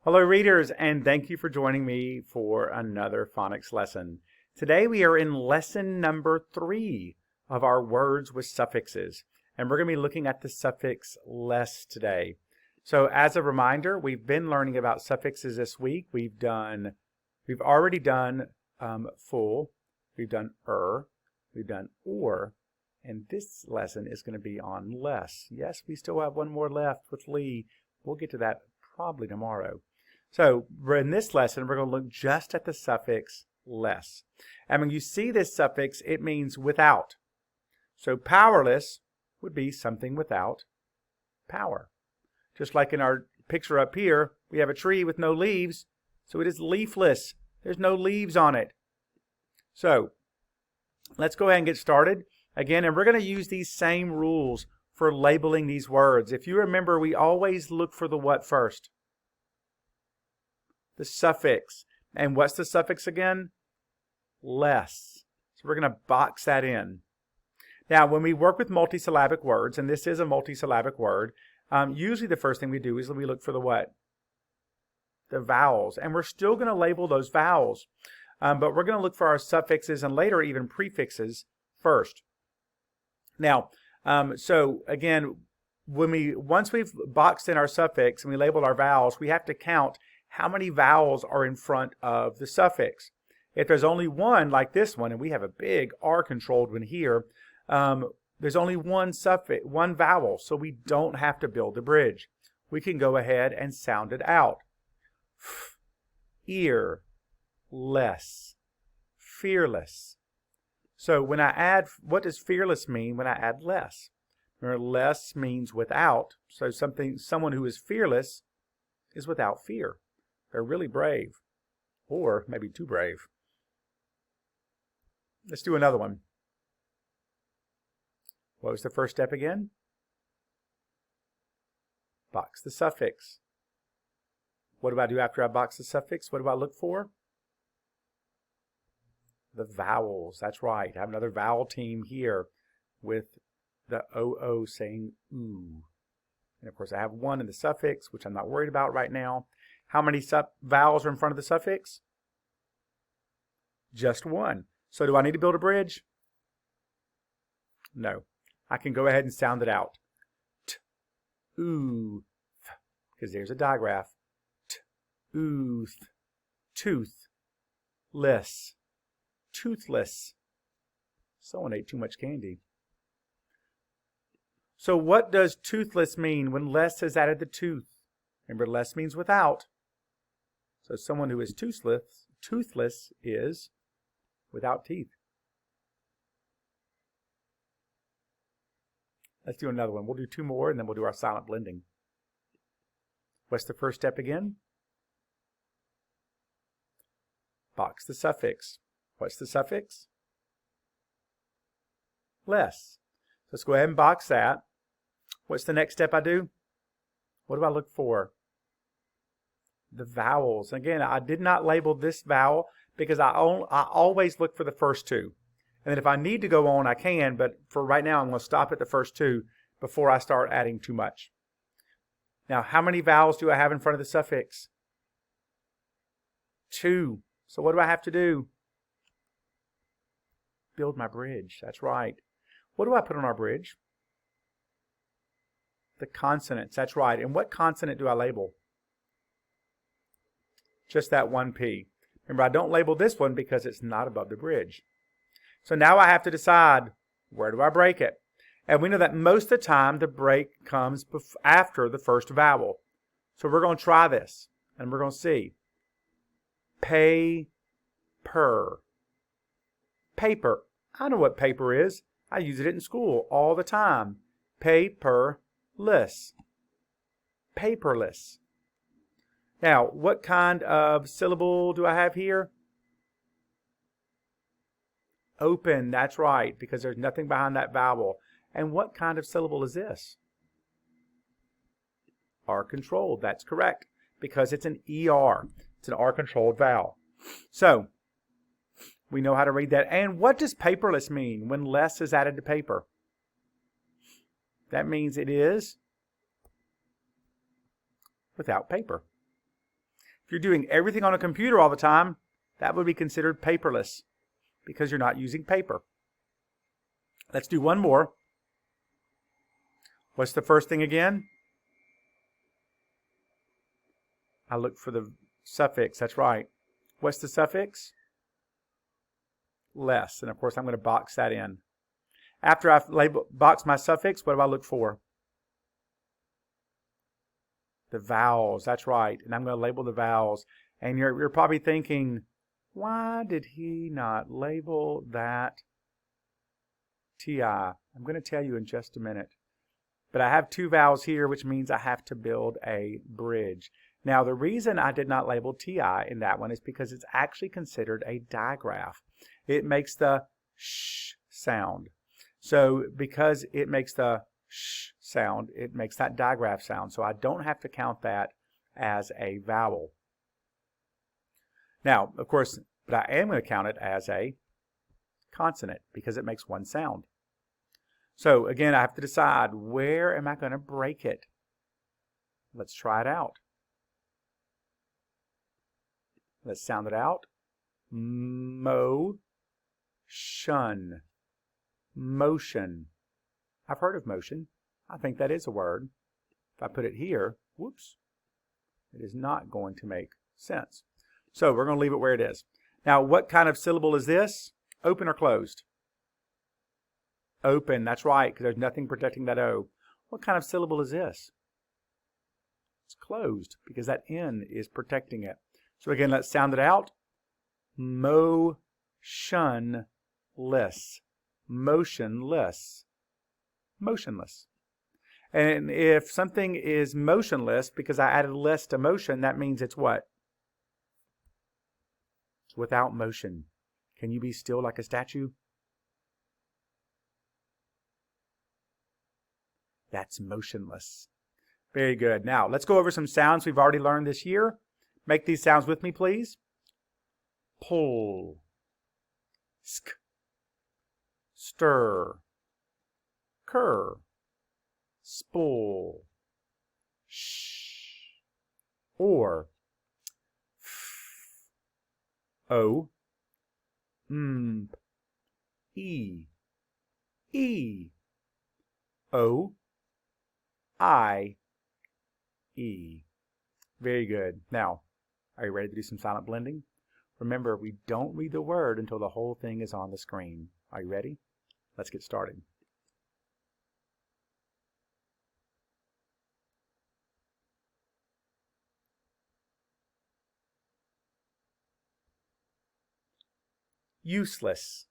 Hello readers, and thank you for joining me for another phonics lesson. Today we are in lesson number 3 of our words with suffixes, and we're going to be looking at the suffix less today. So as a reminder, we've been learning about suffixes this week. We've already done full, we've done we've done or, and this lesson is going to be on less. Yes, we still have one more left with Lee. We'll get to that probably tomorrow. So in this lesson, we're going to look just at the suffix less. And when you see this suffix, it means without. So powerless would be something without power. Just like in our picture up here, we have a tree with no leaves, so it is leafless. There's no leaves on it. So let's go ahead and get started. Again, and we're going to use these same rules for labeling these words. If you remember, we always look for the what first? The suffix. And what's the suffix again? Less. So we're going to box that in. Now, when we work with multisyllabic words, and this is a multisyllabic word, usually the first thing we do is we look for the what? The vowels. And we're still going to label those vowels. But we're going to look for our suffixes and later even prefixes first. Now, so again, once we've boxed in our suffix and we labeled our vowels, we have to count how many vowels are in front of the suffix. If there's only one, like this one, and we have a big R-controlled one here, there's only one suffix, one vowel, so we don't have to build the bridge. We can go ahead and sound it out. Ear, less, fearless. So when I add, what does fearless mean when I add less? Remember, less means without, so someone who is fearless is without fear. They're really brave, or maybe too brave. Let's do another one. What was the first step again? Box the suffix. What do I do after I box the suffix? What do I look for? The vowels. That's right. I have another vowel team here with the OO saying oo. And of course I have one in the suffix, which I'm not worried about right now. How many vowels are in front of the suffix? Just one. So do I need to build a bridge? No. I can go ahead and sound it out. T, oo, th, because there's a digraph. T, oo, th, tooth, less, toothless. Someone ate too much candy. So what does toothless mean when less is added to tooth? Remember, less means without. So someone who is toothless is without teeth. Let's do another one. We'll do two more, and then we'll do our silent blending. What's the first step again? Box the suffix. What's the suffix? Less. Let's go ahead and box that. What's the next step I do? What do I look for? The vowels. Again, I did not label this vowel because I always look for the first two. And then if I need to go on, I can, but for right now, I'm going to stop at the first two before I start adding too much. Now, how many vowels do I have in front of the suffix? 2. So what do I have to do? Build my bridge. That's right. What do I put on our bridge? The consonants. That's right. And what consonant do I label? Just that one P. Remember, I don't label this one because it's not above the bridge. So now I have to decide, where do I break it? And we know that most of the time the break comes after the first vowel. So we're going to try this, and we're going to see. Pay, per. Paper. I know what paper is. I use it in school all the time. Paperless. Paperless. Now, what kind of syllable do I have here? Open, that's right, because there's nothing behind that vowel. And what kind of syllable is this? R-controlled, that's correct, because it's an ER. It's an R-controlled vowel. So, we know how to read that. And what does paperless mean when less is added to paper? That means it is without paper. If you're doing everything on a computer all the time, that would be considered paperless because you're not using paper. Let's do one more. What's the first thing again? I look for the suffix. That's right. What's the suffix? Less. And of course, I'm going to box that in. After I've boxed my suffix, what do I look for? The vowels. That's right. And I'm going to label the vowels. And you're probably thinking, why did he not label that TI? I'm going to tell you in just a minute. But I have two vowels here, which means I have to build a bridge. Now, the reason I did not label TI in that one is because it's actually considered a digraph. It makes the sh sound. So because it makes the sh sound, it makes that digraph sound. So I don't have to count that as a vowel. Now, of course, but I am going to count it as a consonant because it makes one sound. So again, I have to decide, where am I going to break it? Let's try it out. Let's sound it out. Mo, shun, motion. I've heard of motion. I think that is a word. If I put it here, whoops, it is not going to make sense. So we're going to leave it where it is. Now, what kind of syllable is this? Open or closed? Open, that's right, because there's nothing protecting that O. What kind of syllable is this? It's closed, because that N is protecting it. So again, let's sound it out. Motionless. Motionless. Motionless. And if something is motionless, because I added less to motion, that means it's what? It's without motion. Can you be still like a statue? That's motionless. Very good. Now, let's go over some sounds we've already learned this year. Make these sounds with me, please. Pull. Sk. Stir. Cur. Spool. Sh. Or. F. O. M. E. E. O. I. E. Very good. Now, are you ready to do some silent blending? Remember, we don't read the word until the whole thing is on the screen. Are you ready? Let's get started. Useless.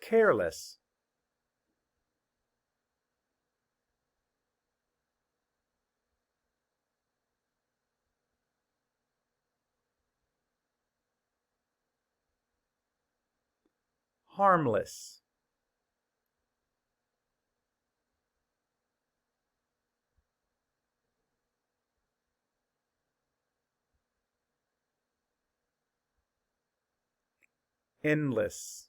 Careless. Harmless. Endless.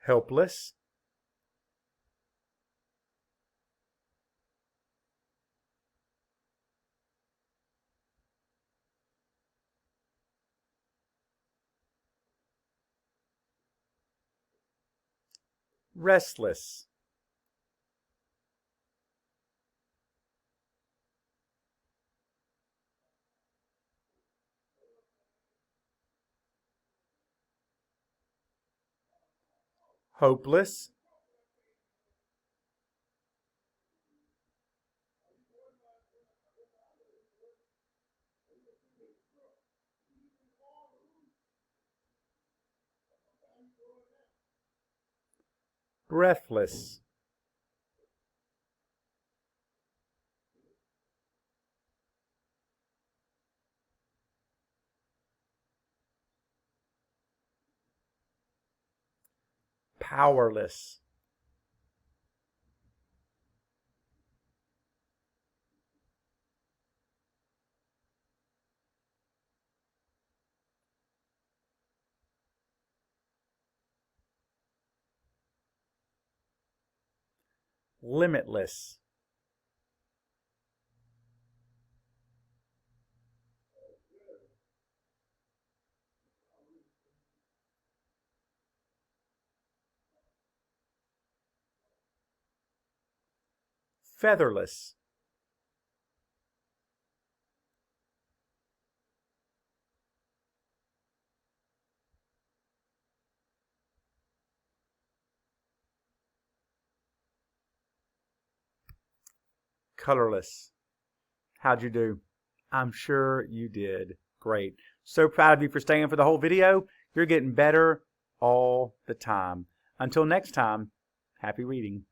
Helpless. Restless. Hopeless. Breathless. powerless, limitless, featherless, colorless. How'd you do? I'm sure you did great. So proud of you for staying for the whole video. You're getting better all the time. Until next time, happy reading.